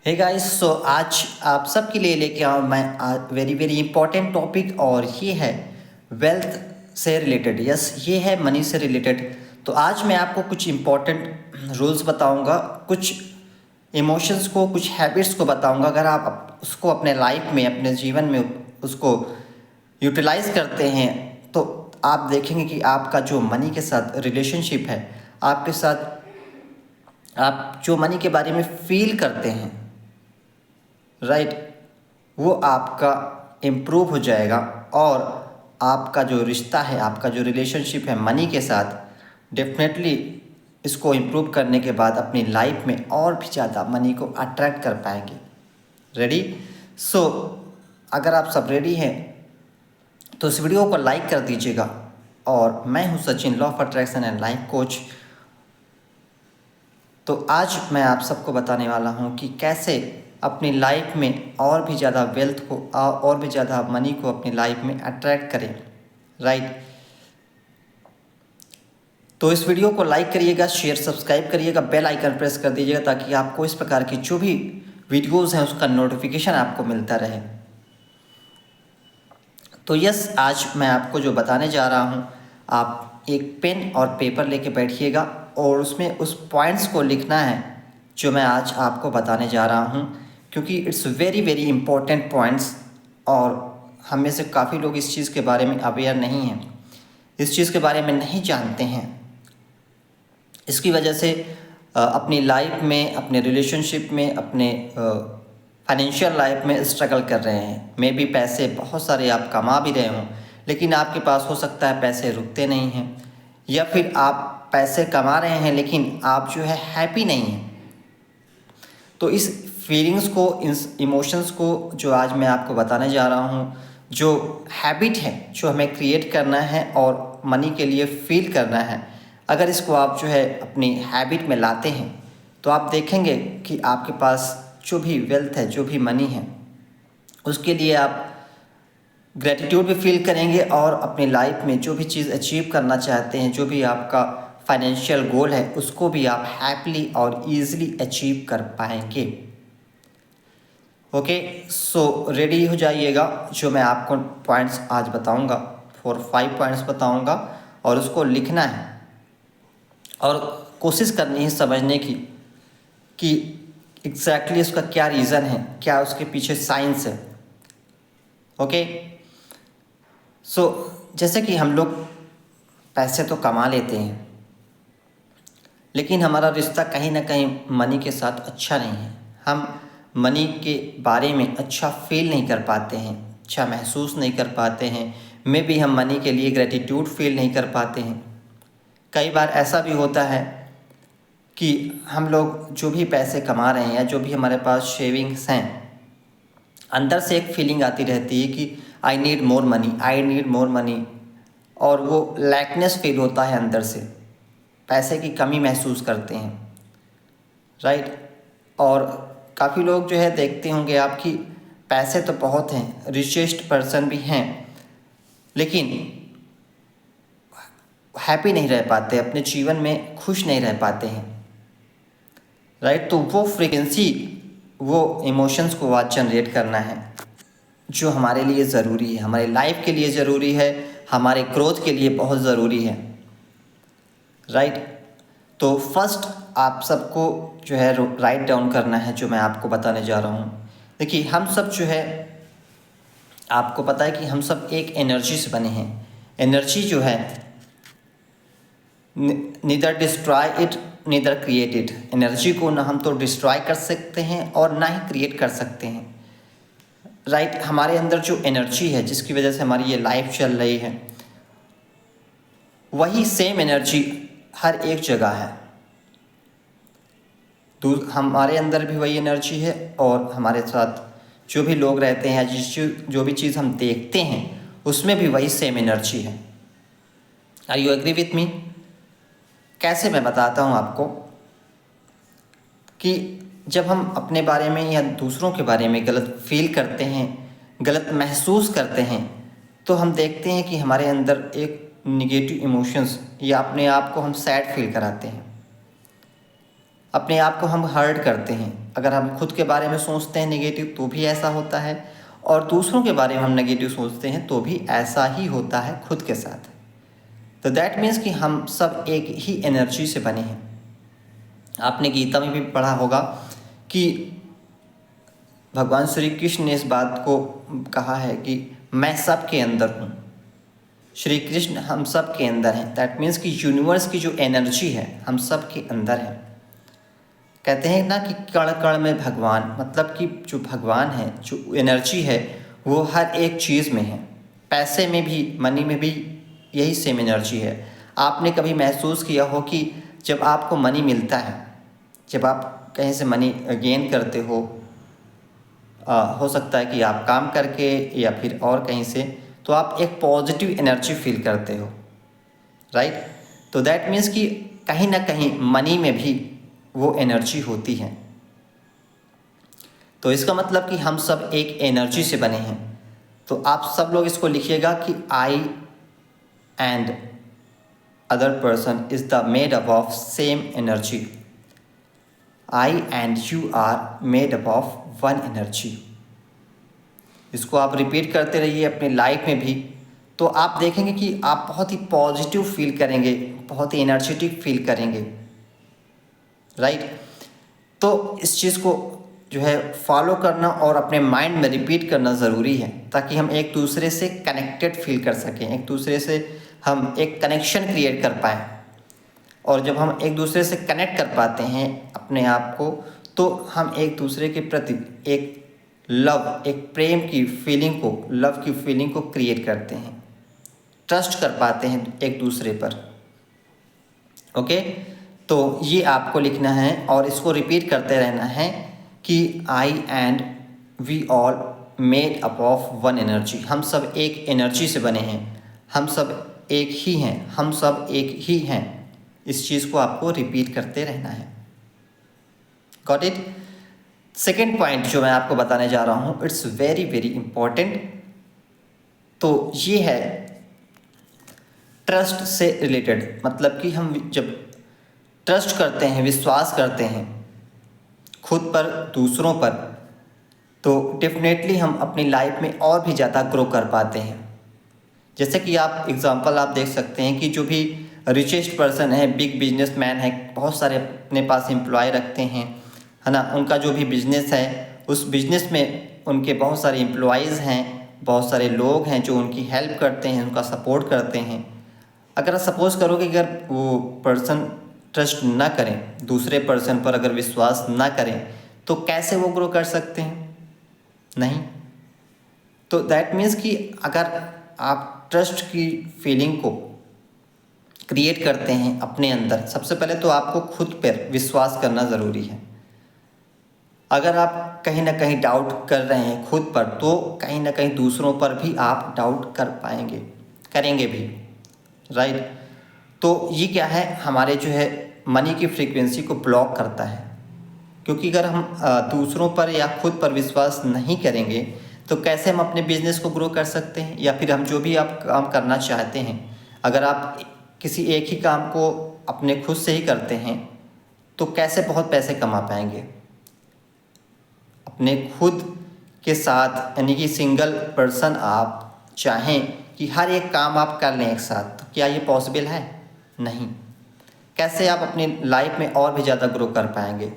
Hey guys, सो आज आप सबके लिए लेके आऊँ मैं वेरी वेरी इंपॉर्टेंट टॉपिक, और ये है वेल्थ से रिलेटेड। यस, ये है मनी से रिलेटेड। तो आज मैं आपको कुछ इंपॉर्टेंट रूल्स बताऊंगा, कुछ इमोशंस को, कुछ हैबिट्स को बताऊंगा। अगर आप उसको अपने लाइफ में, अपने जीवन में उसको यूटिलाइज करते हैं तो आप देखेंगे कि आपका जो मनी के साथ रिलेशनशिप है, आपके साथ आप जो मनी के बारे में फील करते हैं, राइट, वो आपका इम्प्रूव हो जाएगा। और आपका जो रिश्ता है, आपका जो रिलेशनशिप है मनी के साथ, डेफिनेटली इसको इम्प्रूव करने के बाद अपनी लाइफ में और भी ज़्यादा मनी को अट्रैक्ट कर पाएंगे। रेडी? सो अगर आप सब रेडी हैं तो इस वीडियो को लाइक कर दीजिएगा। और मैं हूं Sachin, law of attraction and life coach. तो आज मैं आप सबको बताने वाला हूं कि कैसे अपनी लाइफ में और भी ज़्यादा वेल्थ को और भी ज़्यादा मनी को अपनी लाइफ में अट्रैक्ट करें, राइट। तो इस वीडियो को लाइक करिएगा, शेयर सब्सक्राइब करिएगा, बेल आइकन प्रेस कर दीजिएगा ताकि आपको इस प्रकार की जो भी वीडियोज़ हैं उसका नोटिफिकेशन आपको मिलता रहे। तो यस, आज मैं आपको जो बताने जा रहा हूँ, आप एक पेन और पेपर लेके बैठिएगा और उसमें उस पॉइंट्स को लिखना है जो मैं आज आपको बताने जा रहा हूँ, क्योंकि it's very very important points. और हम में से काफ़ी लोग इस चीज़ के बारे में अवेयर नहीं हैं, इस चीज़ के बारे में नहीं जानते हैं। इसकी वजह से अपनी लाइफ में, अपने रिलेशनशिप में, अपने फाइनेंशियल लाइफ में स्ट्रगल कर रहे हैं। मे बी पैसे बहुत सारे आप कमा भी रहे हों, लेकिन आपके पास हो सकता है पैसे रुकते नहीं हैं, या फिर आप पैसे कमा रहे हैं लेकिन आप जो है हैप्पी नहीं हैं। तो इस फीलिंग्स को, इस इमोशंस को जो आज मैं आपको बताने जा रहा हूँ, जो हैबिट है जो हमें क्रिएट करना है और मनी के लिए फील करना है, अगर इसको आप जो है अपनी हैबिट में लाते हैं तो आप देखेंगे कि आपके पास जो भी वेल्थ है, जो भी मनी है, उसके लिए आप ग्रेटिट्यूड भी फील करेंगे और अपनी लाइफ में जो भी चीज़ अचीव करना चाहते हैं, जो भी आपका फाइनेंशियल गोल है, उसको भी आप हैप्पीली और ईज़िली अचीव कर पाएंगे। ओके, सो रेडी हो जाइएगा। जो मैं आपको पॉइंट्स आज बताऊंगा, 4-5 पॉइंट्स बताऊंगा और उसको लिखना है और कोशिश करनी है समझने की कि एग्जैक्टली उसका क्या रीज़न है, क्या उसके पीछे साइंस है। ओके, सो जैसे कि हम लोग पैसे तो कमा लेते हैं, लेकिन हमारा रिश्ता कहीं ना कहीं मनी के साथ अच्छा नहीं है। हम मनी के बारे में अच्छा फील नहीं कर पाते हैं, अच्छा महसूस नहीं कर पाते हैं। मे भी हम मनी के लिए ग्रेटिट्यूड फील नहीं कर पाते हैं। कई बार ऐसा भी होता है कि हम लोग जो भी पैसे कमा रहे हैं या जो भी हमारे पास सेविंग्स हैं, अंदर से एक फीलिंग आती रहती है कि I need more money, I need more money, और वो लैकनेस फील होता है अंदर से, पैसे की कमी महसूस करते हैं, राइट। और काफ़ी लोग जो है देखते होंगे आपकी, पैसे तो बहुत हैं, रिचेस्ट पर्सन भी हैं, लेकिन हैप्पी नहीं रह पाते, अपने जीवन में खुश नहीं रह पाते हैं, राइट। तो वो फ्रीक्वेंसी, वो इमोशंस को आज जनरेट करना है जो हमारे लिए ज़रूरी है, हमारी लाइफ के लिए ज़रूरी है, हमारे ग्रोथ के लिए बहुत ज़रूरी है, राइट। तो फर्स्ट आप सबको जो है राइट डाउन करना है जो मैं आपको बताने जा रहा हूँ। देखिए, हम सब जो है, आपको पता है कि हम सब एक एनर्जी से बने हैं। एनर्जी जो है neither destroy it neither create it. Energy को ना हम तो डिस्ट्रॉय कर सकते हैं और ना ही क्रिएट कर सकते हैं, राइट। हमारे अंदर जो एनर्जी है जिसकी वजह से हमारी ये लाइफ चल रही है, वही सेम एनर्जी हर एक जगह है। तो हमारे अंदर भी वही एनर्जी है और हमारे साथ जो भी लोग रहते हैं, जो भी चीज़ हम देखते हैं, उसमें भी वही सेम एनर्जी है। Are you agree with me? कैसे? मैं बताता हूँ आपको कि जब हम अपने बारे में या दूसरों के बारे में गलत फील करते हैं, गलत महसूस करते हैं, तो हम देखते हैं कि हमारे अंदर एक निगेटिव इमोशंस, या अपने आप को हम सैड फील कराते हैं, अपने आप को हम हर्ट करते हैं, अगर हम खुद के बारे में सोचते हैं नेगेटिव तो भी ऐसा होता है, और दूसरों के बारे में हम नेगेटिव सोचते हैं तो भी ऐसा ही होता है खुद के साथ। तो दैट मीन्स कि हम सब एक ही एनर्जी से बने हैं। आपने गीता में भी पढ़ा होगा कि भगवान श्री कृष्ण ने इस बात को कहा है कि मैं सबके अंदर हूँ। श्री कृष्ण हम सब के अंदर हैं। दैट मीन्स कि यूनिवर्स की जो एनर्जी है हम सब के अंदर है। कहते हैं ना कि कण कण में भगवान, मतलब कि जो भगवान है, जो एनर्जी है वो हर एक चीज़ में है। पैसे में भी, मनी में भी यही सेम एनर्जी है। आपने कभी महसूस किया हो कि जब आपको मनी मिलता है, जब आप कहीं से मनी गेन करते हो सकता है कि आप काम करके या फिर और कहीं से, तो आप एक पॉजिटिव एनर्जी फील करते हो, राइट। तो दैट मीन्स कि कहीं ना कहीं मनी में भी वो एनर्जी होती है। तो इसका मतलब कि हम सब एक एनर्जी से बने हैं। तो आप सब लोग इसको लिखिएगा कि I and other person is the made up of same energy. I and you are made up of one energy. इसको आप रिपीट करते रहिए अपनी लाइफ में भी, तो आप देखेंगे कि आप बहुत ही पॉजिटिव फील करेंगे, बहुत ही एनर्जेटिक फील करेंगे, राइट। तो इस चीज़ को जो है फॉलो करना और अपने माइंड में रिपीट करना ज़रूरी है, ताकि हम एक दूसरे से कनेक्टेड फील कर सकें, एक दूसरे से हम एक कनेक्शन क्रिएट कर पाएँ। और जब हम एक दूसरे से कनेक्ट कर पाते हैं अपने आप को, तो हम एक दूसरे के प्रति एक लव, एक प्रेम की फीलिंग को, लव की फीलिंग को क्रिएट करते हैं, ट्रस्ट कर पाते हैं एक दूसरे पर। ओके, तो ये आपको लिखना है और इसको रिपीट करते रहना है कि I and we all made up of one energy. हम सब एक एनर्जी से बने हैं, हम सब एक ही हैं, हम सब एक ही हैं। इस चीज़ को आपको रिपीट करते रहना है। Got it. सेकेंड पॉइंट जो मैं आपको बताने जा रहा हूँ, इट्स वेरी वेरी इंपॉर्टेंट। तो ये है ट्रस्ट से रिलेटेड। मतलब कि हम जब ट्रस्ट करते हैं, विश्वास करते हैं खुद पर, दूसरों पर, तो डेफिनेटली हम अपनी लाइफ में और भी ज़्यादा ग्रो कर पाते हैं। जैसे कि आप एग्जांपल आप देख सकते हैं कि जो भी रिचेस्ट पर्सन है, बिग बिजनेसमैन है, बहुत सारे अपने पास एम्प्लॉय रखते हैं, है ना। उनका जो भी बिजनेस है, उस बिजनेस में उनके बहुत सारे एम्प्लॉयज़ हैं, बहुत सारे लोग हैं जो उनकी हेल्प करते हैं, उनका सपोर्ट करते हैं। अगर सपोज़ करो कि अगर वो पर्सन ट्रस्ट ना करें, दूसरे पर्सन पर अगर विश्वास ना करें, तो कैसे वो ग्रो कर सकते हैं? नहीं। तो दैट मीन्स कि अगर आप ट्रस्ट की फीलिंग को क्रिएट करते हैं अपने अंदर, सबसे पहले तो आपको खुद पर विश्वास करना ज़रूरी है। अगर आप कहीं ना कहीं डाउट कर रहे हैं खुद पर, तो कहीं ना कहीं दूसरों पर भी आप डाउट कर पाएंगे, करेंगे भी, राइट। तो ये क्या है, हमारे जो है मनी की फ्रीक्वेंसी को ब्लॉक करता है। क्योंकि अगर हम दूसरों पर या खुद पर विश्वास नहीं करेंगे, तो कैसे हम अपने बिजनेस को ग्रो कर सकते हैं, या फिर हम जो भी आप काम करना चाहते हैं, अगर आप किसी एक ही काम को अपने खुद से ही करते हैं, तो कैसे बहुत पैसे कमा पाएंगे अपने खुद के साथ। यानी कि सिंगल पर्सन आप चाहें कि हर एक काम आप कर लें एक साथ, तो क्या ये पॉसिबल है? नहीं। कैसे आप अपनी लाइफ में और भी ज़्यादा ग्रो कर पाएंगे?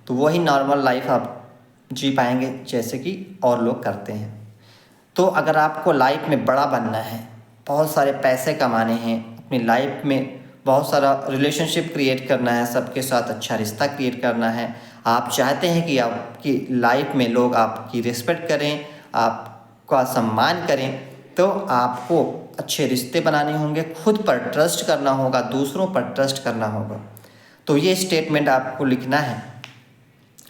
तो वही नॉर्मल लाइफ आप जी पाएंगे जैसे कि और लोग करते हैं। तो अगर आपको लाइफ में बड़ा बनना है, बहुत सारे पैसे कमाने हैं, अपनी लाइफ में बहुत सारा रिलेशनशिप क्रिएट करना है, सबके साथ अच्छा रिश्ता क्रिएट करना है, आप चाहते हैं कि आपकी लाइफ में लोग आपकी रिस्पेक्ट करें, आपका सम्मान करें, तो आपको अच्छे रिश्ते बनाने होंगे, खुद पर ट्रस्ट करना होगा, दूसरों पर ट्रस्ट करना होगा। तो ये स्टेटमेंट आपको लिखना है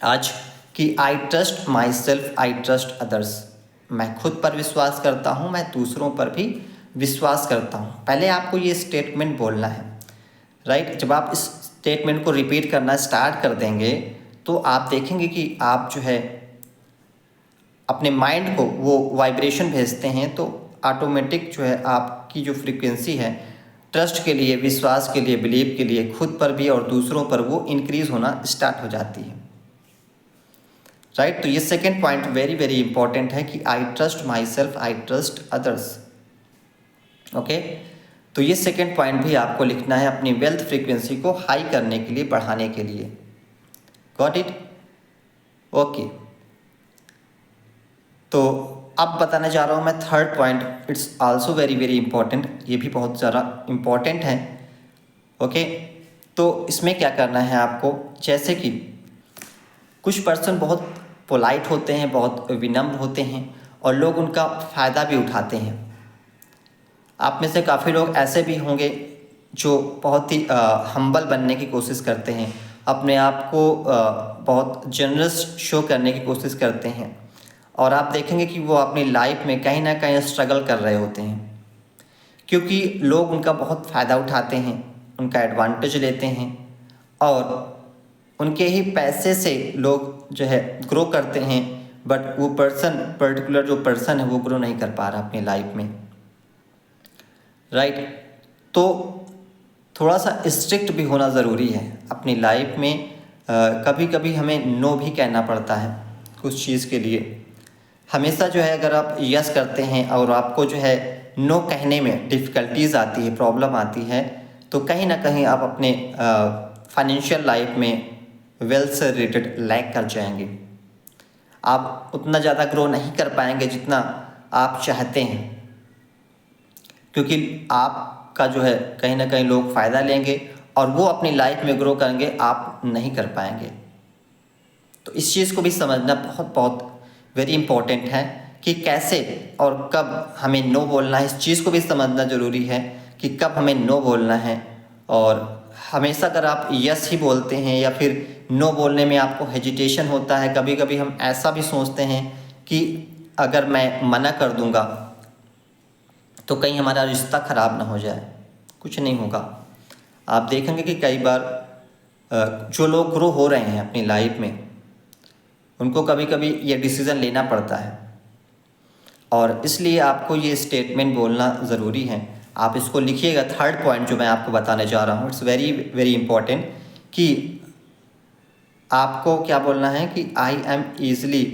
आज कि I trust my self, I trust others. मैं खुद पर विश्वास करता हूँ, मैं दूसरों पर भी विश्वास करता हूँ। पहले आपको ये स्टेटमेंट बोलना है, राइट। जब आप इस स्टेटमेंट को रिपीट करना स्टार्ट कर देंगे, तो आप देखेंगे कि आप जो है अपने माइंड को वो वाइब्रेशन भेजते हैं, तो ऑटोमेटिक जो है आपकी जो फ्रीक्वेंसी है ट्रस्ट के लिए, विश्वास के लिए, बिलीव के लिए, खुद पर भी और दूसरों पर, वो इंक्रीज़ होना स्टार्ट हो जाती है। राइट। तो ये second point very very important है कि I trust my self, I trust others. Okay, तो ये सेकेंड पॉइंट भी आपको लिखना है अपनी वेल्थ फ्रीक्वेंसी को हाई करने के लिए, बढ़ाने के लिए। Got it? ओके, तो अब बताने जा रहा हूँ मैं third point. It's also very very important, ये भी बहुत ज़्यादा इम्पॉर्टेंट है। ओके, तो इसमें क्या करना है आपको, जैसे कि कुछ पर्सन बहुत पोलाइट होते हैं, बहुत विनम्र होते हैं और लोग उनका फ़ायदा भी उठाते हैं। आप में से काफ़ी लोग ऐसे भी होंगे जो बहुत ही हम्बल बनने की कोशिश करते हैं, अपने आप को बहुत जनरस शो करने की कोशिश करते हैं, और आप देखेंगे कि वो अपनी लाइफ में कहीं ना कहीं स्ट्रगल कर रहे होते हैं, क्योंकि लोग उनका बहुत फ़ायदा उठाते हैं, उनका एडवांटेज लेते हैं, और उनके ही पैसे से लोग जो है ग्रो करते हैं। बट वो पर्टिकुलर जो पर्सन है वो ग्रो नहीं कर पा रहा अपनी लाइफ में, राइट। तो थोड़ा सा स्ट्रिक्ट भी होना ज़रूरी है अपनी लाइफ में। कभी कभी हमें नो भी कहना पड़ता है कुछ चीज़ के लिए। हमेशा जो है अगर आप यस करते हैं और आपको जो है नो कहने में डिफ़िकल्टीज़ आती है, प्रॉब्लम आती है, तो कहीं ना कहीं आप अपने फाइनेंशियल लाइफ में वेल्थ से रिलेटेड लैग कर जाएंगे। आप उतना ज़्यादा ग्रो नहीं कर पाएंगे जितना आप चाहते हैं, क्योंकि आपका जो है कहीं ना कहीं लोग फ़ायदा लेंगे और वो अपनी लाइफ में ग्रो करेंगे, आप नहीं कर पाएंगे। तो इस चीज़ को भी समझना बहुत बहुत वेरी इंपॉर्टेंट है कि कैसे और कब हमें नो बोलना है। इस चीज़ को भी समझना ज़रूरी है कि कब हमें नो बोलना है। और हमेशा अगर आप यस ही बोलते हैं या फिर नो बोलने में आपको हेजिटेशन होता है, कभी कभी हम ऐसा भी सोचते हैं कि अगर मैं मना कर दूंगा तो कहीं हमारा रिश्ता ख़राब ना हो जाए। कुछ नहीं होगा। आप देखेंगे कि कई बार जो लोग ग्रो हो रहे हैं अपनी लाइफ में, उनको कभी कभी ये डिसीज़न लेना पड़ता है, और इसलिए आपको ये स्टेटमेंट बोलना ज़रूरी है। आप इसको लिखिएगा, थर्ड पॉइंट जो मैं आपको बताने जा रहा हूँ, इट्स वेरी वेरी इंपॉर्टेंट, कि आपको क्या बोलना है कि आई एम ईजली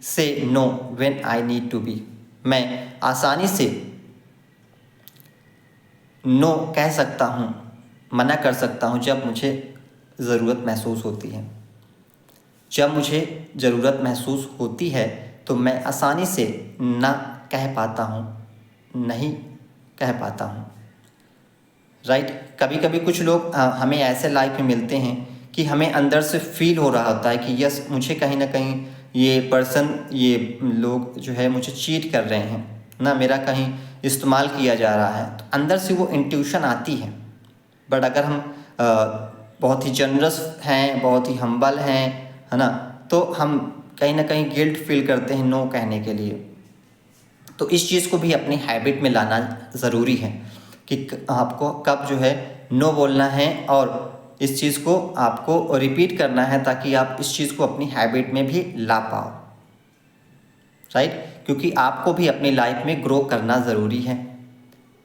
से know when I need to be. मैं आसानी से नो कह सकता हूँ, मना कर सकता हूँ जब मुझे ज़रूरत महसूस होती है। जब मुझे ज़रूरत महसूस होती है तो मैं आसानी से ना कह पाता हूँ, नहीं कह पाता हूँ, राइट। कभी कभी कुछ लोग हमें ऐसे लाइफ में मिलते हैं कि हमें अंदर से फील हो रहा होता है कि यस, मुझे कहीं ना कहीं ये पर्सन, ये लोग जो है मुझे चीट कर रहे हैं ना, मेरा कहीं इस्तेमाल किया जा रहा है। तो अंदर से वो इंट्यूशन आती है। बट अगर हम बहुत ही जनरस हैं, बहुत ही हम्बल हैं, है ना, तो हम कहीं ना कहीं गिल्ट फील करते हैं नो कहने के लिए। तो इस चीज़ को भी अपनी हैबिट में लाना ज़रूरी है कि आपको कब जो है नो बोलना है, और इस चीज़ को आपको रिपीट करना है ताकि आप इस चीज़ को अपनी हैबिट में भी ला पाओ, राइट। क्योंकि आपको भी अपनी लाइफ में ग्रो करना ज़रूरी है,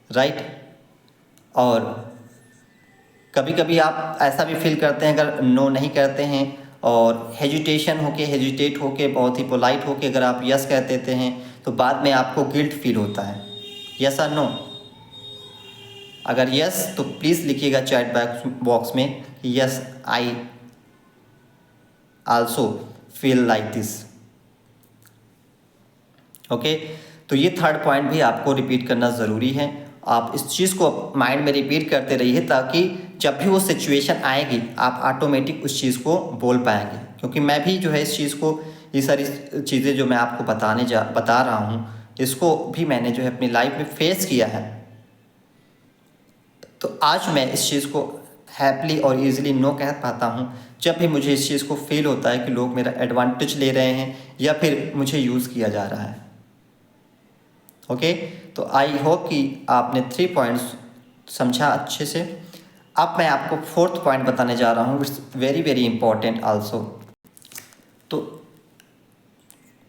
राइट। और कभी कभी आप ऐसा भी फील करते हैं अगर नो नहीं करते हैं और हेजिटेट होके बहुत ही पोलाइट होके अगर आप यस कह देते हैं तो बाद में आपको गिल्ट फील होता है। यस और नो? अगर यस तो प्लीज़ लिखिएगा चैट बॉक्स में कि yes I also feel like this. Okay, तो ये थर्ड पॉइंट भी आपको रिपीट करना ज़रूरी है। आप इस चीज़ को माइंड में रिपीट करते रहिए ताकि जब भी वो सिचुएशन आएगी आप ऑटोमेटिक उस चीज़ को बोल पाएंगे। क्योंकि मैं भी जो है इस चीज़ को, ये सारी चीज़ें जो मैं आपको बता रहा हूँ, इसको भी मैंने जो है अपनी लाइफ में फेस किया है। तो आज मैं इस चीज़ को हैप्पीली और ईज़िली नो कह पाता हूँ जब भी मुझे इस चीज़ को फील होता है कि लोग मेरा एडवांटेज ले रहे हैं या फिर मुझे यूज़ किया जा रहा है। ओके, तो आई होप कि आपने 3 पॉइंट्स समझा अच्छे से। अब मैं आपको 4th पॉइंट बताने जा रहा हूँ, it's very very important also. तो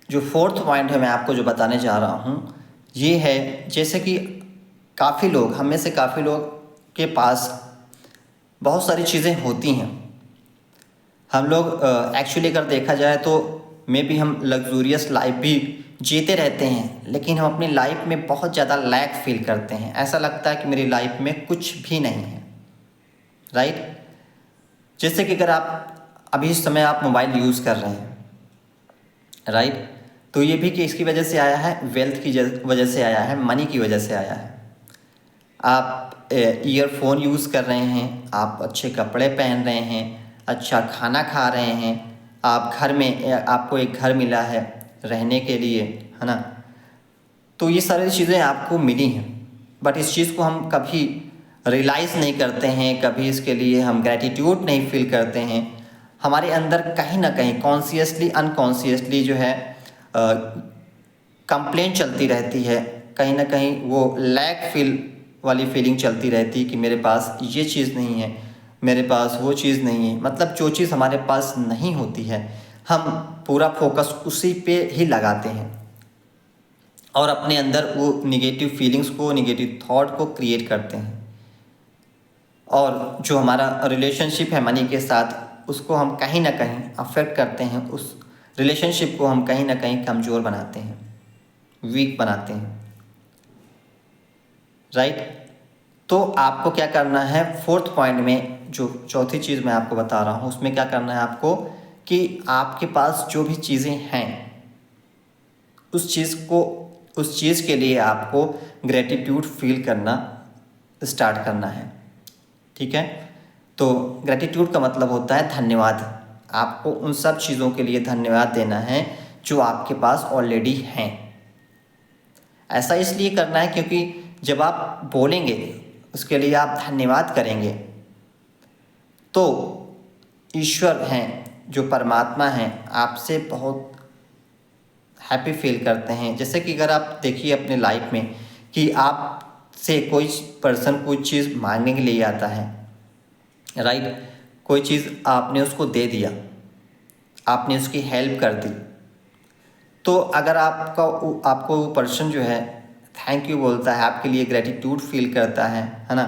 जो 4th पॉइंट है मैं आपको जो बताने जा रहा हूँ ये है, जैसे कि काफ़ी लोग, हम में से काफ़ी लोग के पास बहुत सारी चीज़ें होती हैं। हम लोग एक्चुअली अगर देखा जाए तो में भी हम लग्जूरियस लाइफ भी जीते रहते हैं, लेकिन हम अपनी लाइफ में बहुत ज़्यादा लैक फील करते हैं। ऐसा लगता है कि मेरी लाइफ में कुछ भी नहीं है, राइट। जैसे कि अगर आप अभी इस समय आप मोबाइल यूज़ कर रहे हैं, राइट, तो ये भी कि इसकी वजह से आया है, वेल्थ की वजह से आया है, मनी की वजह से आया है। आप ईयरफोन यूज़ कर रहे हैं, आप अच्छे कपड़े पहन रहे हैं, अच्छा खाना खा रहे हैं, आप घर में आपको एक घर मिला है रहने के लिए, है ना। तो ये सारी चीज़ें आपको मिली हैं, बट इस चीज़ को हम कभी रियलाइज़ नहीं करते हैं, कभी इसके लिए हम ग्रैटिट्यूड नहीं फील करते हैं। हमारे अंदर कहीं ना कहीं कॉन्शियसली अनकॉन्शियसली जो है कंप्लेंट चलती रहती है, कहीं ना कहीं वो लैक फील वाली फीलिंग चलती रहती है कि मेरे पास ये चीज़ नहीं है, मेरे पास वो चीज़ नहीं है। मतलब जो चीज़ हमारे पास नहीं होती है, हम पूरा फोकस उसी पे ही लगाते हैं और अपने अंदर वो निगेटिव फीलिंग्स को, निगेटिव थॉट को क्रिएट करते हैं। और जो हमारा रिलेशनशिप है मनी के साथ, उसको हम कहीं ना कहीं अफेक्ट करते हैं, उस रिलेशनशिप को हम कहीं ना कहीं कमज़ोर बनाते हैं, वीक बनाते हैं, राइट। तो आपको क्या करना है, फोर्थ पॉइंट में जो चौथी चीज़ मैं आपको बता रहा हूँ, उसमें क्या करना है आपको कि आपके पास जो भी चीज़ें हैं उस चीज़ के लिए आपको ग्रेटिट्यूड फील करना स्टार्ट करना है, ठीक है। तो ग्रेटिट्यूड का मतलब होता है धन्यवाद। आपको उन सब चीज़ों के लिए धन्यवाद देना है जो आपके पास ऑलरेडी हैं। ऐसा इसलिए करना है क्योंकि जब आप बोलेंगे, उसके लिए आप धन्यवाद करेंगे, तो ईश्वर हैं, जो परमात्मा हैं, आपसे बहुत हैप्पी फील करते हैं। जैसे कि अगर आप देखिए अपने लाइफ में कि आपसे कोई पर्सन कोई चीज़ मांगने के लिए आता है, राइट, कोई चीज़ आपने उसको दे दिया, आपने उसकी हेल्प कर दी, तो अगर आपको वो पर्सन जो है थैंक यू बोलता है, आपके लिए ग्रेटिट्यूड फील करता है ना,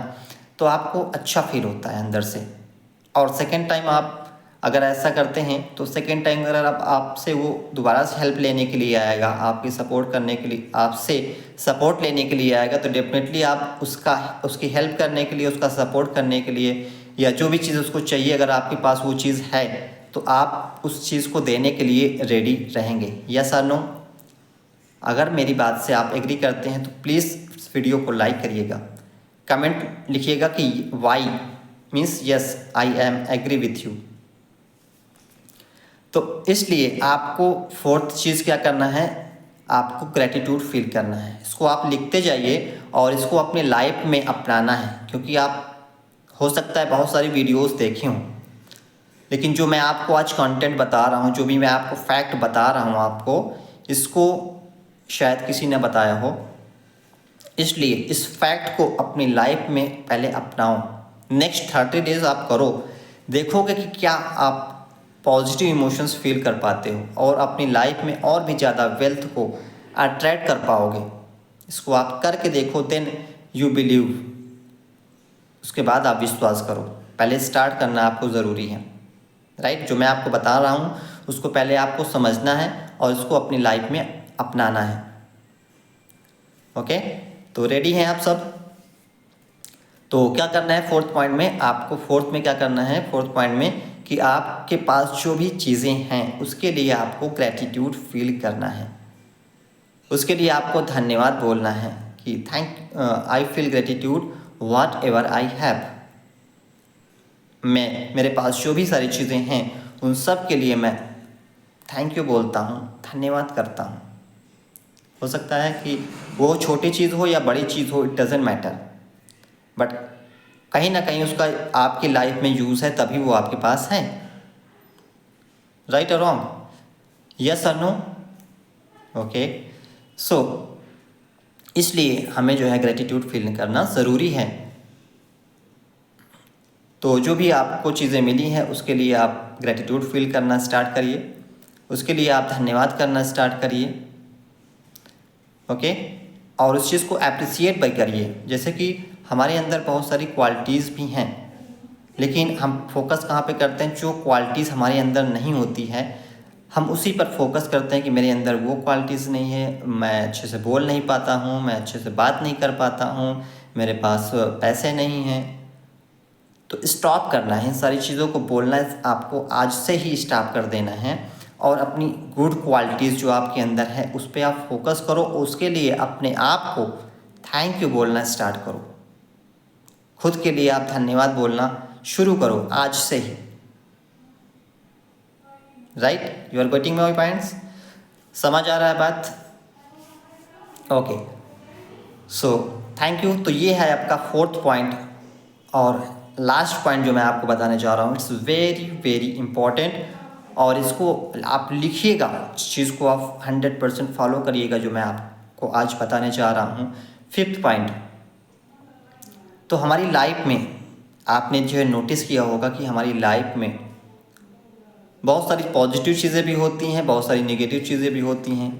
तो आपको अच्छा फील होता है अंदर से। और सेकेंड टाइम आप अगर ऐसा करते हैं तो सेकेंड टाइम अगर आपसे वो दोबारा से हेल्प लेने के लिए आएगा, आपकी सपोर्ट करने के लिए, आपसे सपोर्ट लेने के लिए आएगा, तो डेफिनेटली आप उसकी हेल्प करने के लिए, उसका सपोर्ट करने के लिए, या जो भी चीज़ उसको चाहिए, अगर आपके पास वो चीज़ है तो आप उस चीज़ को देने के लिए रेडी रहेंगे। यस और नो? अगर मेरी बात से आप एग्री करते हैं तो प्लीज़ इस वीडियो को लाइक करिएगा, कमेंट लिखिएगा कि Y means yes I am agree with you. तो इसलिए आपको फोर्थ चीज़ क्या करना है, आपको ग्रेटिट्यूड फील करना है। इसको आप लिखते जाइए और इसको अपने लाइफ में अपनाना है, क्योंकि आप हो सकता है बहुत सारी वीडियोस देखे हों, लेकिन जो मैं आपको आज कंटेंट बता रहा हूँ, जो भी मैं आपको फैक्ट बता रहा हूँ आपको, इसको शायद किसी ने बताया हो। इसलिए इस फैक्ट को अपनी लाइफ में पहले अपनाओ। नेक्स्ट 30 डेज आप करो, देखोगे कि क्या आप पॉजिटिव इमोशंस फील कर पाते हो और अपनी लाइफ में और भी ज़्यादा वेल्थ को अट्रैक्ट कर पाओगे। इसको आप करके देखो, देन यू बिलीव। उसके बाद आप विश्वास करो। पहले स्टार्ट करना आपको ज़रूरी है, राइट। जो मैं आपको बता रहा हूँ उसको पहले आपको समझना है और इसको अपनी लाइफ में अपनाना है। ओके, तो रेडी हैं आप सब? तो क्या करना है फोर्थ पॉइंट में, आपको फोर्थ में क्या करना है, फोर्थ पॉइंट में कि आपके पास जो भी चीज़ें हैं उसके लिए आपको ग्रैटिट्यूड फील करना है। उसके लिए आपको धन्यवाद बोलना है कि I feel gratitude what ever I have. मेरे पास जो भी सारी चीज़ें हैं उन सब के लिए मैं थैंक यू बोलता हूँ, धन्यवाद करता हूँ। हो सकता है कि वो छोटी चीज़ हो या बड़ी चीज़ हो, इट डजेंट मैटर, बट कहीं ना कहीं उसका आपकी लाइफ में यूज़ है, तभी वो आपके पास है। राइट और रॉन्ग? यस और नो? ओके, सो इसलिए हमें जो है ग्रेटिट्यूड फील करना ज़रूरी है। तो जो भी आपको चीज़ें मिली हैं उसके लिए आप ग्रेटिट्यूड फील करना स्टार्ट करिए, उसके लिए आप धन्यवाद करना स्टार्ट करिए। ओके, और उस चीज़ को अप्रिसिएट भी करिए। जैसे कि हमारे अंदर बहुत सारी क्वालिटीज़ भी हैं, लेकिन हम फोकस कहाँ पे करते हैं, जो क्वालिटीज़ हमारे अंदर नहीं होती है हम उसी पर फोकस करते हैं कि मेरे अंदर वो क्वालिटीज़ नहीं है, मैं अच्छे से बोल नहीं पाता हूँ, मैं अच्छे से बात नहीं कर पाता हूँ, मेरे पास पैसे नहीं हैं। तो स्टॉप करना है इन सारी चीज़ों को बोलना आपको आज से ही स्टॉप कर देना है और अपनी गुड क्वालिटीज़ जो आपके अंदर है उस पर आप फोकस करो। उसके लिए अपने आप को थैंक यू बोलना स्टार्ट करो। खुद के लिए आप धन्यवाद बोलना शुरू करो आज से ही। Right, you are getting my points? समझ आ रहा है बात? Okay, so thank you. तो ये है आपका 4th पॉइंट और लास्ट पॉइंट जो मैं आपको बताने जा रहा हूँ। इट्स वेरी वेरी इंपॉर्टेंट और इसको आप लिखिएगा, इस चीज़ को आप 100% फॉलो करिएगा जो मैं आपको आज बताने जा रहा हूँ। 5th पॉइंट, तो हमारी लाइफ में आपने जो है नोटिस किया होगा कि हमारी लाइफ में बहुत सारी पॉजिटिव चीज़ें भी होती हैं, बहुत सारी नेगेटिव चीज़ें भी होती हैं।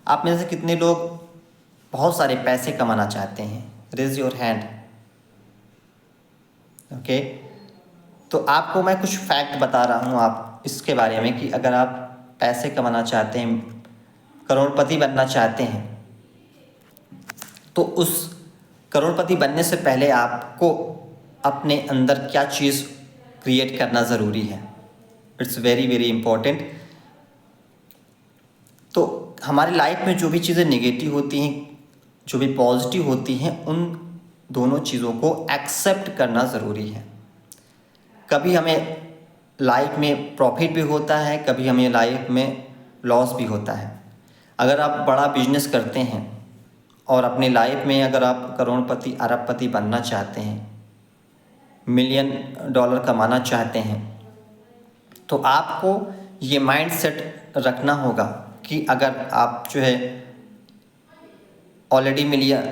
आप में से कितने लोग बहुत सारे पैसे कमाना चाहते हैं? Raise your hand. ओके, तो आपको मैं कुछ फैक्ट बता रहा हूँ आप इसके बारे में कि अगर आप पैसे कमाना चाहते हैं, करोड़पति बनना चाहते हैं, तो उस करोड़पति बनने से पहले आपको अपने अंदर क्या चीज़ क्रिएट करना ज़रूरी है। It's very very important. तो हमारी लाइफ में जो भी चीज़ें नेगेटिव होती हैं, जो भी पॉजिटिव होती हैं, उन दोनों चीज़ों को एक्सेप्ट करना ज़रूरी है। कभी हमें लाइफ में प्रॉफिट भी होता है, कभी हमें लाइफ में लॉस भी होता है। अगर आप बड़ा बिजनेस करते हैं और अपनी लाइफ में अगर आप करोड़पति अरबपति बनना चाहते हैं, मिलियन डॉलर कमाना चाहते हैं, तो आपको ये माइंड सेट रखना होगा कि अगर आप जो है ऑलरेडी मिलियन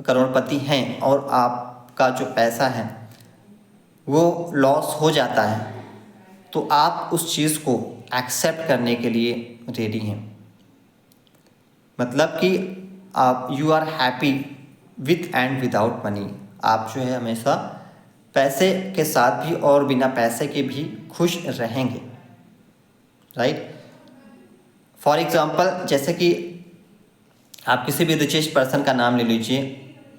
करोड़पति हैं और आपका जो पैसा है वो लॉस हो जाता है, तो आप उस चीज़ को एक्सेप्ट करने के लिए रेडी हैं। मतलब कि आप you are happy with and without money. आप जो है हमेशा पैसे के साथ भी और बिना पैसे के भी खुश रहेंगे। राइट, फॉर एग्ज़ाम्पल जैसे कि आप किसी भी रिचेस्ट पर्सन का नाम ले लीजिए,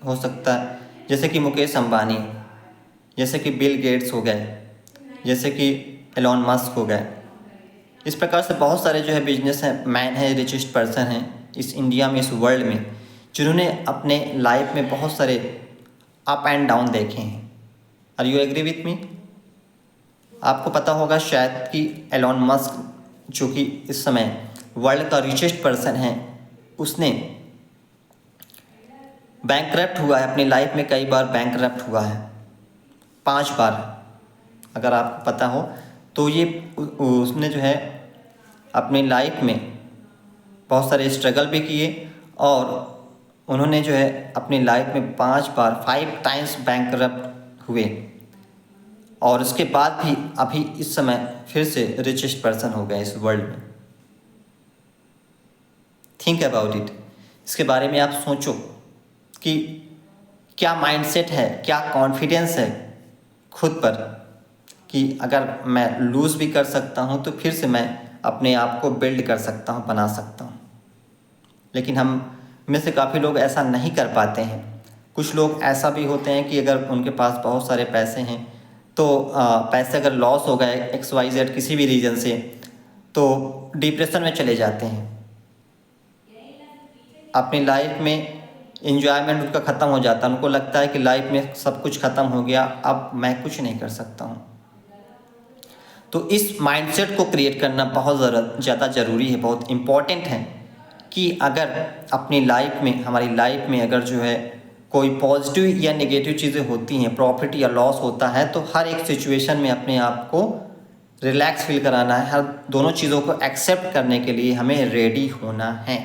हो सकता है जैसे कि मुकेश अंबानी, जैसे कि बिल गेट्स हो गए, जैसे कि एलॉन मस्क हो गए। इस प्रकार से बहुत सारे जो है बिजनेस हैं, मैन है, रिचेस्ट पर्सन हैं इस इंडिया में, इस वर्ल्ड में, जिन्होंने अपने लाइफ में बहुत सारे अप एंड डाउन देखे हैं। Are you agree with me? आपको पता होगा शायद कि एलॉन मस्क जो कि इस समय वर्ल्ड का रिचेस्ट पर्सन है, उसने बैंकरप्ट हुआ है अपनी लाइफ में, कई बार बैंकरप्ट हुआ है, 5 बार अगर आपको पता हो। तो ये उसने जो है अपनी लाइफ में बहुत सारे स्ट्रगल भी किए और उन्होंने जो है अपनी लाइफ में 5 बार 5 टाइम्स बैंकरप्ट हुए और उसके बाद भी अभी इस समय फिर से रिचेस्ट पर्सन हो गए इस वर्ल्ड में। Think about it. इसके बारे में आप सोचो कि क्या माइंडसेट है, क्या कॉन्फिडेंस है खुद पर कि अगर मैं लूज़ भी कर सकता हूँ तो फिर से मैं अपने आप को बिल्ड कर सकता हूँ, बना सकता हूँ। लेकिन हम में से काफ़ी लोग ऐसा नहीं कर पाते हैं। कुछ लोग ऐसा भी होते हैं कि अगर उनके पास बहुत सारे पैसे हैं तो पैसे अगर लॉस हो गए XYZ किसी भी रीज़न से, तो डिप्रेशन में चले जाते हैं। अपनी लाइफ में एंजॉयमेंट उनका ख़त्म हो जाता है, उनको लगता है कि लाइफ में सब कुछ ख़त्म हो गया, अब मैं कुछ नहीं कर सकता हूँ। तो इस माइंडसेट को क्रिएट करना बहुत ज़्यादा ज़रूरी है, बहुत इम्पॉर्टेंट है कि अगर अपनी लाइफ में, हमारी लाइफ में अगर जो है कोई पॉजिटिव या नेगेटिव चीज़ें होती हैं, प्रॉफिट या लॉस होता है, तो हर एक सिचुएशन में अपने आप को रिलैक्स फील कराना है। हर दोनों चीज़ों को एक्सेप्ट करने के लिए हमें रेडी होना है।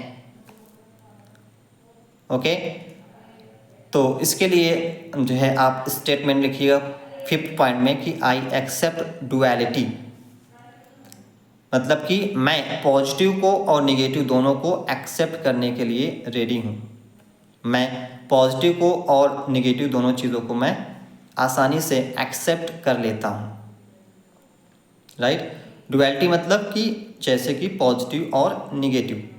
ओके, तो इसके लिए जो है आप स्टेटमेंट लिखिएगा 5th पॉइंट में कि आई एक्सेप्ट डुअलिटी। मतलब कि मैं पॉजिटिव को और नेगेटिव दोनों को एक्सेप्ट करने के लिए रेडी हूँ। मैं पॉजिटिव को और नेगेटिव दोनों चीज़ों को मैं आसानी से एक्सेप्ट कर लेता हूँ। राइट, डुअलिटी मतलब कि जैसे कि पॉजिटिव और निगेटिव,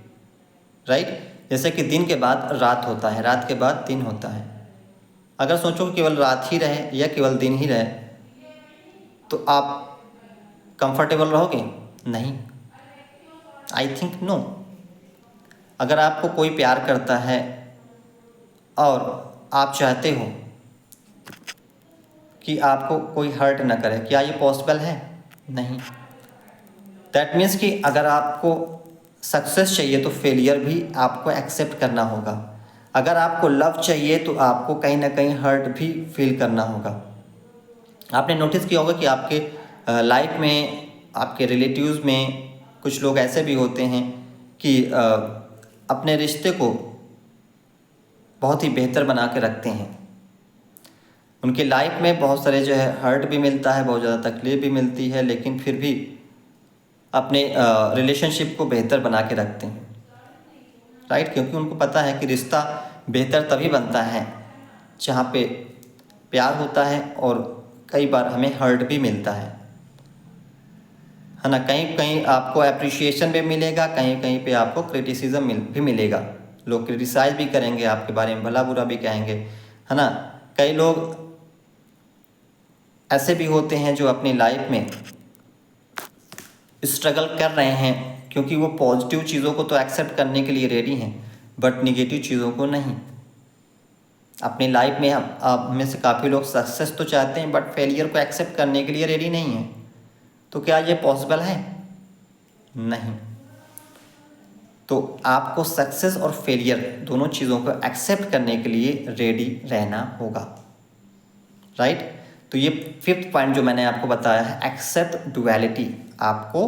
राइट। जैसे कि दिन के बाद रात होता है, रात के बाद दिन होता है। अगर सोचो कि केवल रात ही रहे या केवल दिन ही रहे तो आप कंफर्टेबल रहोगे? नहीं, आई थिंक नो। अगर आपको कोई प्यार करता है और आप चाहते हो कि आपको कोई हर्ट ना करे, क्या ये पॉसिबल है? नहीं। दैट मीन्स कि अगर आपको सक्सेस चाहिए तो फेलियर भी आपको एक्सेप्ट करना होगा। अगर आपको लव चाहिए तो आपको कहीं ना कहीं हर्ट भी फील करना होगा। आपने नोटिस किया होगा कि आपके लाइफ में, आपके रिलेटिव्स में कुछ लोग ऐसे भी होते हैं कि अपने रिश्ते को बहुत ही बेहतर बना के रखते हैं। उनकी लाइफ में बहुत सारे जो है हर्ट भी मिलता है, बहुत ज़्यादा तकलीफ भी मिलती है, लेकिन फिर भी अपने रिलेशनशिप को बेहतर बना के रखते हैं, राइट। क्योंकि उनको पता है कि रिश्ता बेहतर तभी बनता है जहाँ पे प्यार होता है और कई बार हमें हर्ट भी मिलता है ना। कहीं कहीं आपको अप्रिशिएशन भी मिलेगा, कहीं कहीं पे आपको क्रिटिसिज्म भी मिलेगा। लोग क्रिटिसाइज भी करेंगे आपके बारे में, भला बुरा भी कहेंगे, है ना। कई लोग ऐसे भी होते हैं जो अपनी लाइफ में स्ट्रगल कर रहे हैं क्योंकि वो पॉजिटिव चीज़ों को तो एक्सेप्ट करने के लिए रेडी हैं बट निगेटिव चीज़ों को नहीं। अपनी लाइफ में आप में से काफ़ी लोग सक्सेस तो चाहते हैं बट फेलियर को एक्सेप्ट करने के लिए रेडी नहीं हैं। तो क्या ये पॉसिबल है? नहीं। तो आपको सक्सेस और फेलियर दोनों चीज़ों को एक्सेप्ट करने के लिए रेडी रहना होगा, राइट। तो ये 5th पॉइंट जो मैंने आपको बताया है, एक्सेप्ट डुअलिटी। आपको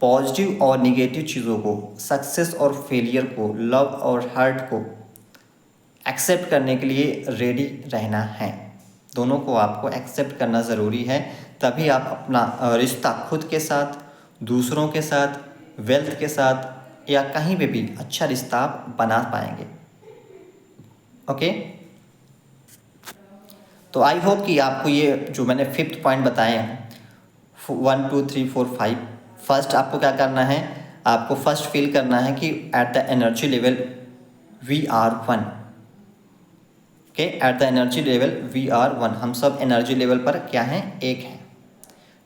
पॉजिटिव और निगेटिव चीज़ों को, सक्सेस और फेलियर को, लव और हर्ट को एक्सेप्ट करने के लिए रेडी रहना है। दोनों को आपको एक्सेप्ट करना ज़रूरी है, तभी आप अपना रिश्ता खुद के साथ, दूसरों के साथ, वेल्थ के साथ या कहीं पे भी अच्छा रिश्ता आप बना पाएंगे। ओके, तो आई होप कि आपको ये जो मैंने 5th पॉइंट बताए हैं 1 2 3 4 5, फर्स्ट आपको क्या करना है, आपको फर्स्ट फील करना है कि at the energy level we are one. Okay, at the energy level we are one, हम सब एनर्जी लेवल पर क्या हैं, एक हैं।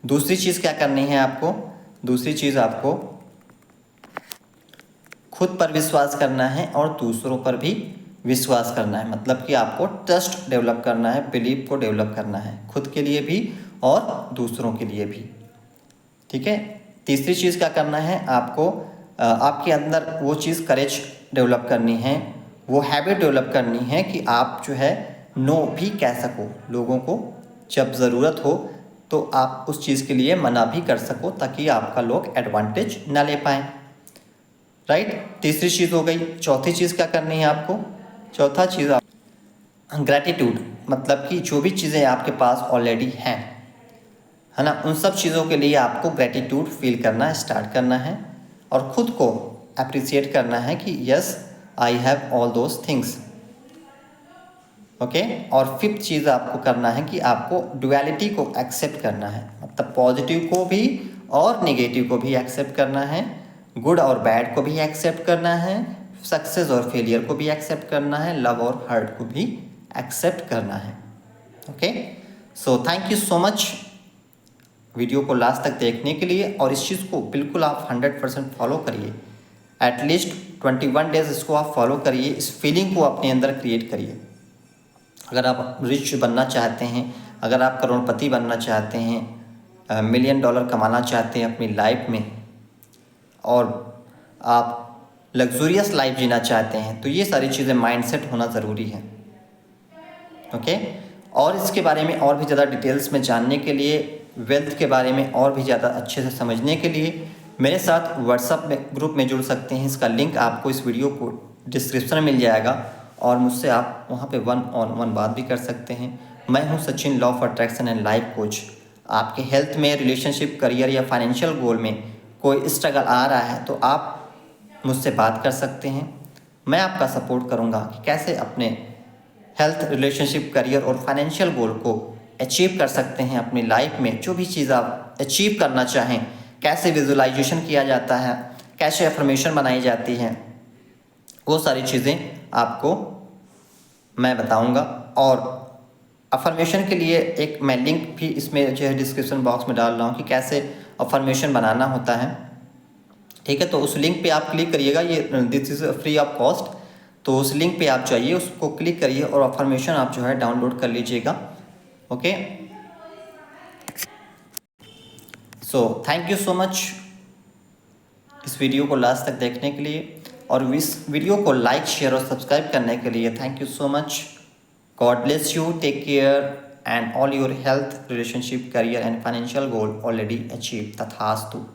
दूसरी चीज़ क्या करनी है आपको, दूसरी चीज़ आपको खुद पर विश्वास करना है और दूसरों पर भी विश्वास करना है। मतलब कि आपको ट्रस्ट डेवलप करना है, बिलीव को डेवलप करना है, खुद के लिए भी और दूसरों के लिए भी, ठीक है। तीसरी चीज़ क्या करना है आपको, आपके अंदर वो चीज़ करेज डेवलप करनी है, वो हैबिट डेवलप करनी है कि आप जो है नो भी कह सको लोगों को, जब ज़रूरत हो तो आप उस चीज़ के लिए मना भी कर सको ताकि आपका लोग एडवांटेज ना ले पाएँ, राइट। तीसरी चीज़ हो गई। चौथी चीज़ क्या करनी है आपको, चौथा चीज़ आप ग्रैटिट्यूड, मतलब कि जो भी चीज़ें आपके पास ऑलरेडी हैं, है ना, उन सब चीज़ों के लिए आपको ग्रैटिट्यूड फील करना स्टार्ट करना है और ख़ुद को अप्रिसिएट करना है कि yes I have all those things. Okay, और 5th चीज़ आपको करना है कि आपको डुअलिटी को एक्सेप्ट करना है, मतलब पॉजिटिव को भी और नेगेटिव को भी एक्सेप्ट करना है, गुड और बैड को भी एक्सेप्ट करना है, सक्सेस और फेलियर को भी एक्सेप्ट करना है, लव और हर्ट को भी एक्सेप्ट करना है। Okay, so thank you so much video को लास्ट तक देखने के लिए, और इस चीज़ को बिल्कुल आप 100% फॉलो करिए। एटलीस्ट 21 डेज इसको आप फॉलो करिए, इस फीलिंग को अपने अंदर क्रिएट करिए। अगर आप रिच बनना चाहते हैं, अगर आप करोड़पति बनना चाहते हैं, $1 मिलियन कमाना चाहते हैं अपनी लाइफ में, और आप लग्जूरियस लाइफ जीना चाहते हैं, तो ये सारी चीज़ें माइंडसेट होना ज़रूरी है। ओके, और इसके बारे में और भी ज़्यादा डिटेल्स में जानने के लिए, वेल्थ के बारे में और भी ज़्यादा अच्छे से समझने के लिए मेरे साथ व्हाट्सएप में ग्रुप में जुड़ सकते हैं। इसका लिंक आपको इस वीडियो को डिस्क्रिप्शन में मिल जाएगा और मुझसे आप वहाँ पे 1-on-1 बात भी कर सकते हैं। मैं हूँ Sachin, law of attraction and life coach. आपके हेल्थ में, रिलेशनशिप, करियर या फाइनेंशियल गोल में कोई स्ट्रगल आ रहा है तो आप मुझसे बात कर सकते हैं। मैं आपका सपोर्ट करूँगा कि कैसे अपने हेल्थ, रिलेशनशिप, करियर और फाइनेंशियल गोल को अचीव कर सकते हैं अपनी लाइफ में। जो भी चीज़ आप अचीव करना चाहें, कैसे विजुअलाइजेशन किया जाता है, कैसे अफर्मेशन बनाई जाती हैं, वो सारी चीज़ें आपको मैं बताऊंगा। और अफर्मेशन के लिए एक मैं लिंक भी इसमें जो है डिस्क्रिप्शन बॉक्स में डाल रहा हूँ कि कैसे अफर्मेशन बनाना होता है। ठीक है, तो उस लिंक पे आप क्लिक करिएगा, ये this is free of cost. तो उस लिंक पे आप जाइए, उसको क्लिक करिए और अफर्मेशन आप जो है डाउनलोड कर लीजिएगा। Okay, so thank you so much इस वीडियो को लास्ट तक देखने के लिए, और इस वीडियो को लाइक, शेयर और सब्सक्राइब करने के लिए thank you so much. God bless you, take care and all your health, relationship, career and financial goal already achieve. तथास्तु।